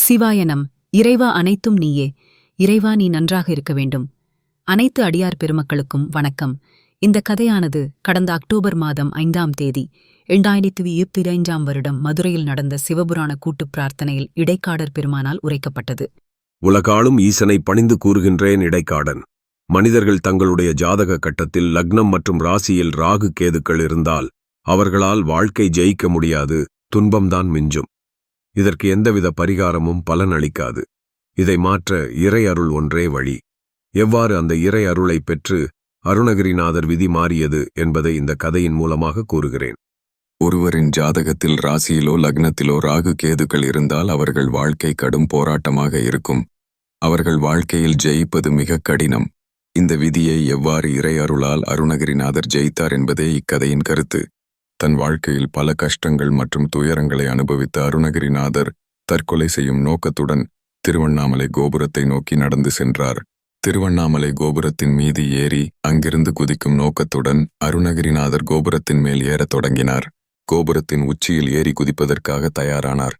சிவாயனம். இறைவா அனைத்தும் நீயே. இறைவா நீ நன்றாக இருக்க வேண்டும். அனைத்து அடியார் பெருமக்களுக்கும் வணக்கம். இந்த கதையானது கடந்த அக்டோபர் மாதம் 5ஆம் தேதி 2025ஆம் வருடம் மதுரையில் நடந்த சிவபுராண கூட்டுப் பிரார்த்தனையில் இடைக்காடர் பெருமானால் உரைக்கப்பட்டது. உலகாளும் ஈசனை பணிந்து கூறுகின்றேன் இடைக்காடன். மனிதர்கள் தங்களுடைய ஜாதக கட்டத்தில் லக்னம் மற்றும் ராசியில் ராகு கேதுக்கள் இருந்தால் அவர்களால் வாழ்க்கை ஜெயிக்க முடியாது, துன்பம்தான் மிஞ்சும். இதற்கு எந்தவித பரிகாரமும் பலனளிக்காது. இதை மாற்ற இறை அருள் ஒன்றே வழி. எவ்வாறு அந்த இறை அருளை பெற்று அருணகிரிநாதர் விதி மாறியது என்பதை இந்த கதையின் மூலமாக கூறுகிறேன். ஒருவரின் ஜாதகத்தில் ராசியிலோ லக்னத்திலோ ராகு கேதுக்கள் இருந்தால் அவர்கள் வாழ்க்கை கடும் போராட்டமாக இருக்கும். அவர்கள் வாழ்க்கையில் ஜெயிப்பது மிக கடினம். இந்த விதியை எவ்வாறு இறை அருளால் அருணகிரிநாதர் ஜெயித்தார் என்பதே இக்கதையின் கருத்து. தன் வாழ்க்கையில் பல கஷ்டங்கள் மற்றும் துயரங்களை அனுபவித்த அருணகிரிநாதர் தற்கொலை செய்யும் நோக்கத்துடன் திருவண்ணாமலை கோபுரத்தை நோக்கி நடந்து சென்றார். திருவண்ணாமலை கோபுரத்தின் மீது ஏறி அங்கிருந்து குதிக்கும் நோக்கத்துடன் அருணகிரிநாதர் கோபுரத்தின் மேல் ஏறத் தொடங்கினார். கோபுரத்தின் உச்சியில் ஏறி குதிப்பதற்காக தயாரானார்.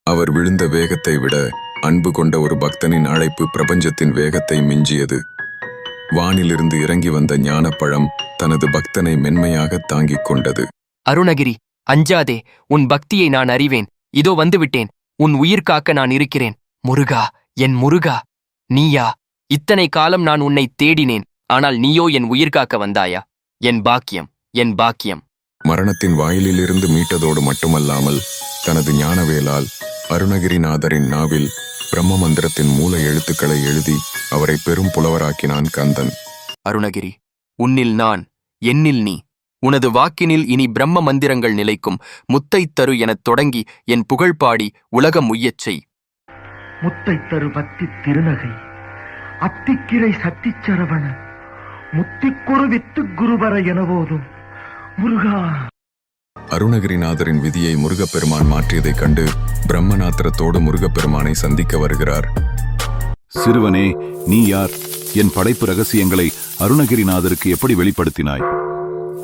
அவர் விழுந்த வேகத்தை விட அன்பு கொண்ட ஒரு பக்தனின் அழைப்பு பிரபஞ்சத்தின் வேகத்தை மிஞ்சியது. வானிலிருந்து இறங்கி வந்த ஞானப்பழம் தனது பக்தனை மென்மையாக தாங்கிக் கொண்டது. அருணகிரி, அஞ்சாதே, உன் பக்தியை நான் அறிவேன். இதோ வந்துவிட்டேன். உன் உயிர் காக்க நான் இருக்கிறேன். முருகா, என் முருகா, நீயா? இத்தனை காலம் நான் உன்னை தேடினேன். ஆனால் நீயோ என் உயிர் காக்க வந்தாயா? என் பாக்கியம், என் பாக்கியம். மரணத்தின் வாயிலிலிருந்து மீட்டதோடு மட்டுமல்லாமல் தனது ஞானவேலால் அருணகிரிநாதரின் நாவில் பிரம்ம மந்திரத்தின் மூல எழுத்துக்களை எழுதி அவரை பெரும் புலவராக்கினான் கந்தன். அருணகிரி, உன்னில் நான், என்னில் நீ. உனது வாக்கினில் இனி பிரம்ம மந்திரங்கள் நிலைக்கும். முத்தைத்தரு எனத் தொடங்கி என் புகழ் பாடி உலகம் உய்யச் செய். முத்தைத்தரு பத்தி திருநகை அத்திக்கிரை சத்திச்சரவண முத்திக்குரு வித்து குருவர எனவோதும் முருகா. அருணகிரிநாதரின் விதியை முருகப்பெருமான் மாற்றியதைக் கண்டு பிரம்மநாத்திரத்தோடு முருகப்பெருமானை சந்திக்க வருகிறார். சிறுவனே, நீ யார்? என் படைப்பு ரகசியங்களை அருணகிரிநாதருக்கு எப்படி வெளிப்படுத்தினாய்?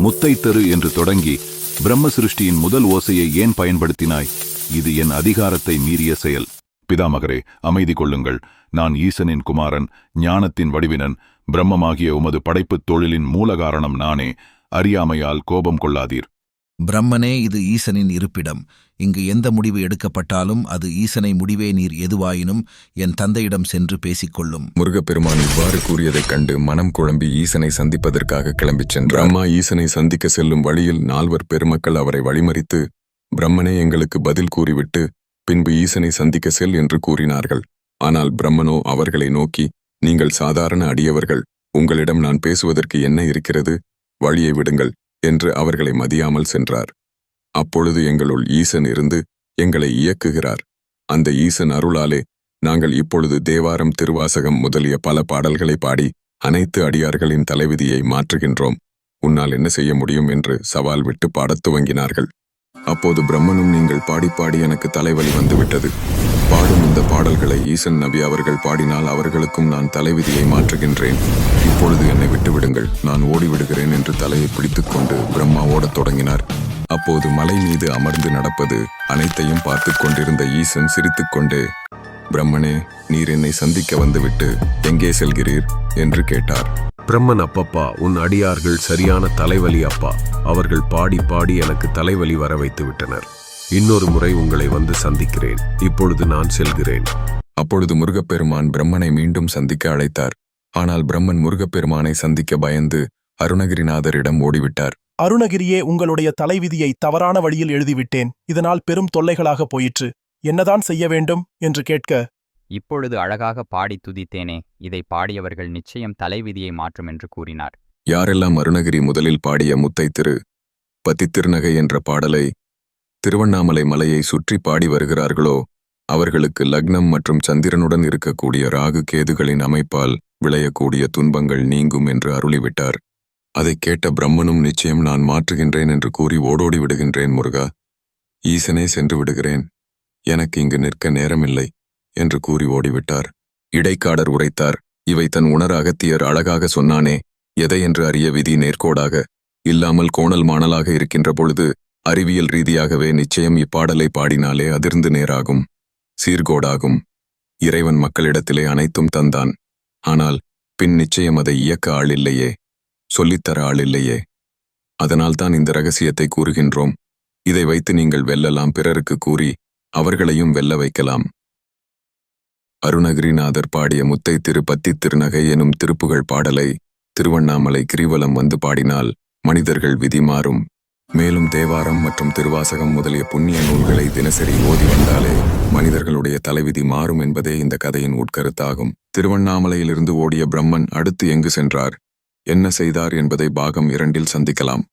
முத்தைத்தரு என்று தொடங்கி பிரம்ம சிருஷ்டியின் முதல் ஓசையை ஏன் பயன்படுத்தினாய்? இது என் அதிகாரத்தை மீறிய செயல். பிதாமகரே, அமைதி கொள்ளுங்கள். நான் ஈசனின் குமாரன், ஞானத்தின் வடிவினன். பிரம்மமாகிய உமது படைப்புத் தொழிலின் மூல காரணம் நானே. அறியாமையால் கோபம் கொள்ளாதீர். பிரம்மனே, இது ஈசனின் இருப்பிடம். இங்கு எந்த முடிவு எடுக்கப்பட்டாலும் அது ஈசனை முடிவே. நீர் எதுவாயினும் என் தந்தையிடம் சென்று பேசிக்கொள்ளும். முருகப்பெருமான் இவ்வாறு கூறியதைக் கண்டு மனம் குழம்பி ஈசனை சந்திப்பதற்காக கிளம்பிச் சென்றார். பிரம்மா ஈசனை சந்திக்க செல்லும் வழியில் 4 பெருமக்கள் அவரை வழிமறித்து, பிரம்மனே எங்களுக்கு பதில் கூறிவிட்டு பின்பு ஈசனை சந்திக்க செல் என்று கூறினார்கள். ஆனால் பிரம்மனோ அவர்களை நோக்கி, நீங்கள் சாதாரண அடியவர்கள், உங்களிடம் நான் பேசுவதற்கு என்ன இருக்கிறது? வழியை விடுங்கள் என்று அவர்களை மதியாமல் சென்றார். அப்பொழுது எங்களுள் ஈசன் இருந்து எங்களை இயக்குகிறார். அந்த ஈசன் அருளாலே நாங்கள் இப்பொழுது தேவாரம், திருவாசகம் முதலிய பல பாடல்களை பாடி அனைத்து அடியார்களின் தலைவிதியை மாற்றுகின்றோம். உன்னால் என்ன செய்ய முடியும் என்று சவால் விட்டு பாடத் துவங்கினார்கள். அப்போது பிரம்மனும், நீங்கள் பாடி பாடி எனக்கு தலைவலி வந்துவிட்டது. பாடும் இந்த பாடல்களை ஈசன் நபி அவர்கள் பாடினால் அவர்களுக்கும் நான் தலைவிதியை மாற்றுகின்றேன். இப்பொழுது என்னை விட்டுவிடுங்கள், நான் ஓடிவிடுகிறேன் என்று தலையை பிடித்துக்கொண்டு பிரம்மா ஓடத் தொடங்கினார். அப்போது மலை மீது அமர்ந்து நடப்பது அனைத்தையும் பார்த்து கொண்டிருந்த ஈசன் சிரித்துக்கொண்டே, பிரம்மனே, நீர் என்னை சந்திக்க வந்துவிட்டு எங்கே செல்கிறீர் என்று கேட்டார். பிரம்மன், அப்பப்பா, உன் அடியார்கள் சரியான தலைவலி அப்பா. அவர்கள் பாடி பாடி எனக்கு தலைவலி வர வைத்து விட்டனர். இன்னொரு முறை உங்களை வந்து சந்திக்கிறேன். இப்பொழுது நான் செல்கிறேன். அப்பொழுது முருகப்பெருமான் பிரம்மனை மீண்டும் சந்திக்க அழைத்தார். ஆனால் பிரம்மன் முருகப்பெருமானை சந்திக்க பயந்து அருணகிரிநாதரிடம் ஓடிவிட்டார். அருணகிரியே, உங்களுடைய தலைவிதியை தவறான வழியில் எழுதிவிட்டேன். இதனால் பெரும் தொல்லைகளாக போயிற்று. என்னதான் செய்ய வேண்டும் என்று கேட்க, இப்பொழுது அழகாக பாடி துதித்தேனே, இதை பாடியவர்கள் நிச்சயம் தலைவிதியை மாற்றும் என்று கூறினார். யாரெல்லாம் அருணகிரி முதலில் பாடிய முத்தைத்திரு பத்தி திருநகை என்ற பாடலை திருவண்ணாமலை மலையை சுற்றி பாடி வருகிறார்களோ அவர்களுக்கு லக்னம் மற்றும் சந்திரனுடன் இருக்கக்கூடிய ராகு கேதுகளின் அமைப்பால் விளையக்கூடிய துன்பங்கள் நீங்கும் என்று அருளிவிட்டார். அதைக் கேட்ட பிரம்மனும், நிச்சயம் நான் மாற்றுகின்றேன் என்று கூறி ஓடோடி விடுகின்றேன் முருகா. ஈசனே சென்று விடுகிறேன், எனக்கு இங்கு நிற்க நேரமில்லை என்று கூறி ஓடிவிட்டார். இடைக்காடர் உரைத்தார், இவை தன் உணர அகத்தியர் அழகாக சொன்னானே, எதையென்று அறிய விதி நேர்கோடாக இல்லாமல் கோணல் மாணலாக இருக்கின்ற பொழுது அறிவியல் ரீதியாகவே நிச்சயம் இப்பாடலை பாடினாலே அதிர்ந்து நேராகும், சீர்கோடாகும். இறைவன் மக்களிடத்திலே அனைத்தும் தந்தான். ஆனால் பின் நிச்சயம் அதை இயக்க ஆள் இல்லையே, சொல்லித்தர ஆள் இல்லையே. அதனால்தான் இந்த ரகசியத்தை கூறுகின்றோம். இதை வைத்து நீங்கள் வெல்லலாம், பிறருக்கு கூறி அவர்களையும் வெல்ல வைக்கலாம். அருணகிரிநாதர் பாடிய முத்தை திரு பத்தி திருநகை எனும் திருப்புகழ் பாடலை திருவண்ணாமலை கிரிவலம் வந்து பாடினால் மனிதர்கள் விதி மாறும். மேலும் தேவாரம் மற்றும் திருவாசகம் முதலிய புண்ணிய நூல்களை தினசரி ஓதி வந்தாலே மனிதர்களுடைய தலைவிதி மாறும் என்பதே இந்த கதையின் உட்கருத்தாகும். திருவண்ணாமலையிலிருந்து ஓடிய பிரம்மன் அடுத்து எங்கு சென்றார், என்ன செய்தார் என்பதை பாகம் 2 சந்திக்கலாம்.